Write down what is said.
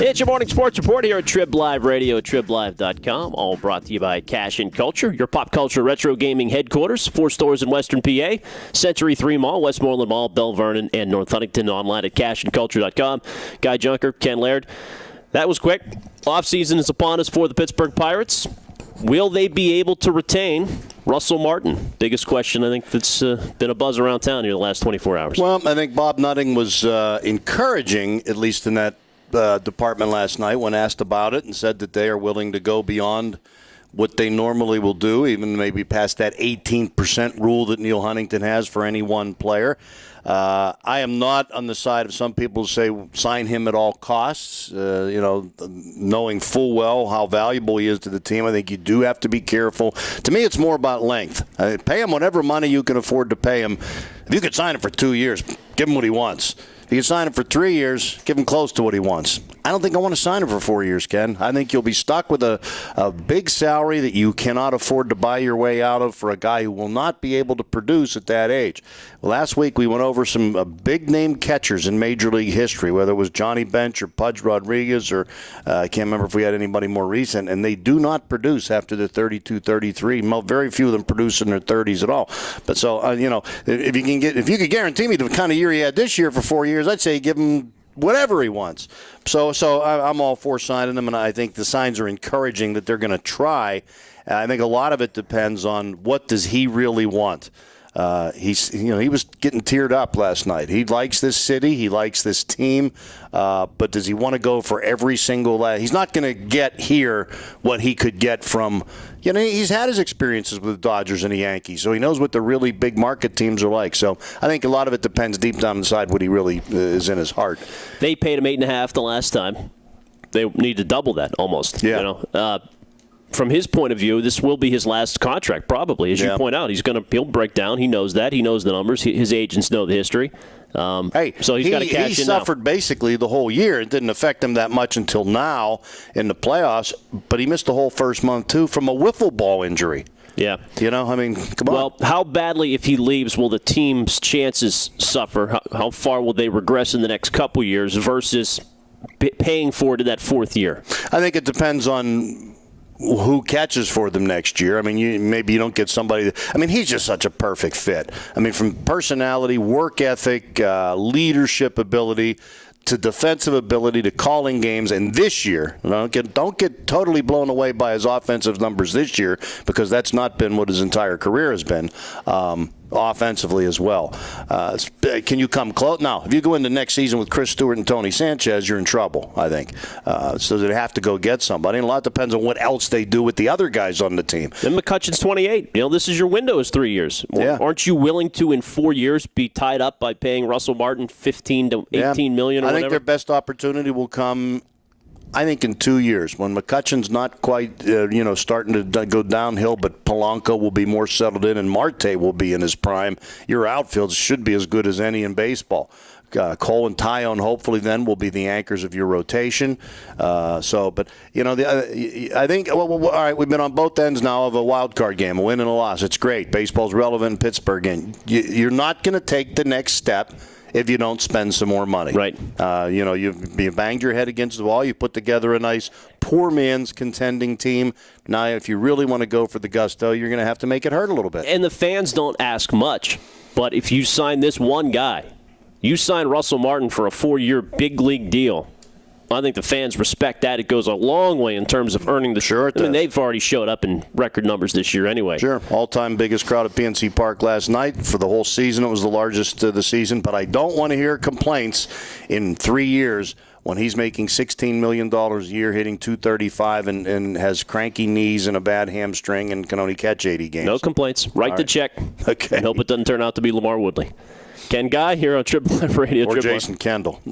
It's your morning sports report here at TribLIVE Radio, TribLIVE.com. All brought to you by Cash and Culture, your pop culture retro gaming headquarters. 4 stores in Western PA, Century 3 Mall, Westmoreland Mall, Bell Vernon, and North Huntington. Online at cashandculture.com. Guy Junker, Ken Laird. That was quick. Offseason is upon us for the Pittsburgh Pirates. Will they be able to retain Russell Martin? Biggest question, I think, that's been a buzz around town here the last 24 hours. Well, I think Bob Nutting was encouraging, at least in that department last night, when asked about it, and said that they are willing to go beyond what they normally will do, even maybe past that 18% rule that Neil Huntington has for any one player. I am not on the side of some people who say sign him at all costs, knowing full well how valuable he is to the team. I think you do have to be careful. To me, it's more about length. Pay him whatever money you can afford to pay him. If you could sign him for 2 years, give him what he wants. If you can sign him for 3 years, give him close to what he wants. I don't think I want to sign him for 4 years, Ken. I think you'll be stuck with a big salary that you cannot afford to buy your way out of for a guy who will not be able to produce at that age. Last week we went over some big-name catchers in Major League history, whether it was Johnny Bench or Pudge Rodriguez or I can't remember if we had anybody more recent, and they do not produce after they're 32, 33. Very few of them produce in their 30s at all. But so, if you could guarantee me the kind of year he had this year for 4 years, I'd say give him whatever he wants. So I'm all for signing him, and I think the signs are encouraging that they're going to try. I think a lot of it depends on what does he really want. He was getting teared up last night. He likes this city. He likes this team. But does he want to go for every single he's not going to get here what he could get from, he's had his experiences with the Dodgers and the Yankees, so he knows what the really big market teams are like. So I think a lot of it depends deep down inside what he really is in his heart. They paid him $8.5 the last time. They need to double that almost. Yeah. From his point of view, this will be his last contract, probably. As you point out, he'll break down. He knows that. He knows the numbers. His agents know the history. So he's got to cash in now. He suffered basically the whole year. It didn't affect him that much until now in the playoffs, but he missed the whole first month, too, from a wiffle ball injury. Yeah. Come on. Well, how badly, if he leaves, will the team's chances suffer? How far will they regress in the next couple years versus paying for it in that fourth year? I think it depends on who catches for them next year. I mean, maybe you don't get somebody. He's just such a perfect fit. From personality, work ethic, leadership ability, to defensive ability, to calling games. And this year, don't get totally blown away by his offensive numbers this year, because that's not been what his entire career has been. Offensively as well. Can you come close? Now, if you go into next season with Chris Stewart and Tony Sanchez, you're in trouble, I think. So they have to go get somebody. And a lot depends on what else they do with the other guys on the team. And McCutchen's 28. This is your window is 3 years. Yeah. Aren't you willing to, in 4 years, be tied up by paying Russell Martin $15 to $18 million or whatever? I think their best opportunity will come, I think, in 2 years, when McCutchen's not quite, starting to go downhill, but Polanco will be more settled in and Marte will be in his prime. Your outfield should be as good as any in baseball. Cole and Tyone hopefully then will be the anchors of your rotation. I think, all right, we've been on both ends now of a wild card game, a win and a loss. It's great. Baseball's relevant in Pittsburgh, and you're not going to take the next step if you don't spend some more money. Right. You banged your head against the wall. You put together a nice poor man's contending team. Now, if you really want to go for the gusto, you're going to have to make it hurt a little bit. And the fans don't ask much, but if you sign this one guy, you sign Russell Martin for a 4-year big league deal, I think the fans respect that. It goes a long way in terms of earning the shirt. They've already showed up in record numbers this year anyway. Sure. All-time biggest crowd at PNC Park last night. For the whole season, it was the largest of the season. But I don't want to hear complaints in 3 years when he's making $16 million a year, hitting .235, and has cranky knees and a bad hamstring and can only catch 80 games. No complaints. Write the check. Okay. I hope it doesn't turn out to be LaMarr Woodley. Ken Guy here on TribLIVE Radio. Or Jason Kendall.